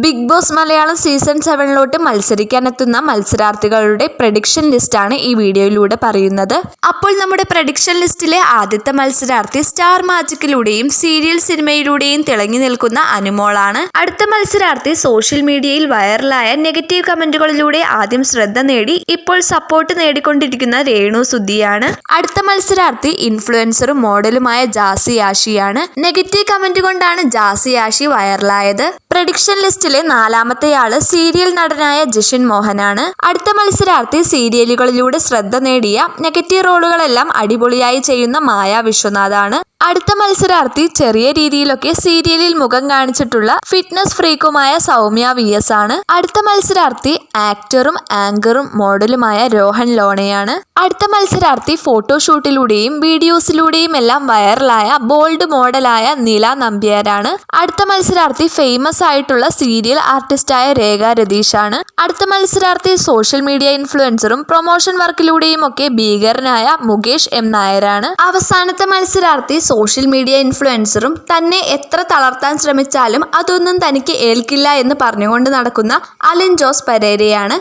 Big Boss Malayalam season 7 മത്സരിക്കാനെത്തുന്ന മത്സരാർത്ഥികളുടെ prediction ലിസ്റ്റാണ് ഈ വീഡിയോയിലൂടെ പറയുന്നത്. അപ്പോൾ നമ്മുടെ പ്രഡിക്ഷൻ ലിസ്റ്റിലെ ആദ്യത്തെ മത്സരാർത്ഥി സ്റ്റാർ മാജിക്കിലൂടെയും സീരിയൽ സിനിമയിലൂടെയും തിളങ്ങി നിൽക്കുന്ന അനുമോളാണ്. അടുത്ത മത്സരാർത്ഥി സോഷ്യൽ മീഡിയയിൽ വൈറലായ നെഗറ്റീവ് കമന്റുകളിലൂടെ ആദ്യം ശ്രദ്ധ നേടി ഇപ്പോൾ സപ്പോർട്ട് നേടിക്കൊണ്ടിരിക്കുന്ന രേണു സുധിയാണ്. അടുത്ത മത്സരാർത്ഥി ഇൻഫ്ലുവൻസറും മോഡലുമായ ജാസി ആഷിയാണ്. നെഗറ്റീവ് കമന്റ് കൊണ്ടാണ് ജാസി ആഷി വൈറലായത്. പ്രഡിക്ഷൻ ലിസ്റ്റിലെ നാലാമത്തെയാള് സീരിയൽ നടനായ ജിഷിൻ മോഹനാണ്. അടുത്ത മത്സരാർത്ഥി സീരിയലുകളിലൂടെ ശ്രദ്ധ നേടിയ നെഗറ്റീവ് റോളുകളെല്ലാം അടിപൊളിയായി ചെയ്യുന്ന മായ വിശ്വനാഥാണ്. അടുത്ത മത്സരാർത്ഥി ചെറിയ രീതിയിലൊക്കെ സീരിയലിൽ മുഖം കാണിച്ചിട്ടുള്ള ഫിറ്റ്നസ് ഫ്രീക്കുമായ സൗമ്യ VS ആണ്. അടുത്ത മത്സരാർത്ഥി ആക്ടറും ആങ്കറും മോഡലുമായ രോഹൻ ലോണയാണ്. അടുത്ത മത്സരാർത്ഥി ഫോട്ടോഷൂട്ടിലൂടെയും വീഡിയോസിലൂടെയും എല്ലാം വൈറലായ ബോൾഡ് മോഡലായ നീല നമ്പ്യാരാണ്. അടുത്ത മത്സരാർത്ഥി ഫേമസ് ആയിട്ടുള്ള സീരിയൽ ആർട്ടിസ്റ്റായ രേഖ രതീഷാണ്. അടുത്ത മത്സരാർത്ഥി സോഷ്യൽ മീഡിയ ഇൻഫ്ലുവൻസറും പ്രൊമോഷൻ വർക്കിലൂടെയും ഒക്കെ ഭീകരനായ മുകേഷ് M നായരാണ്. അവസാനത്തെ മത്സരാർത്ഥി സോഷ്യൽ മീഡിയ ഇൻഫ്ലുവൻസറും തന്നെ എത്ര തളർത്താൻ ശ്രമിച്ചാലും അതൊന്നും തനിക്ക് ഏൽക്കില്ല എന്ന് പറഞ്ഞുകൊണ്ട് നടക്കുന്ന അലിൻ ജോസ് പരേരയാണ്.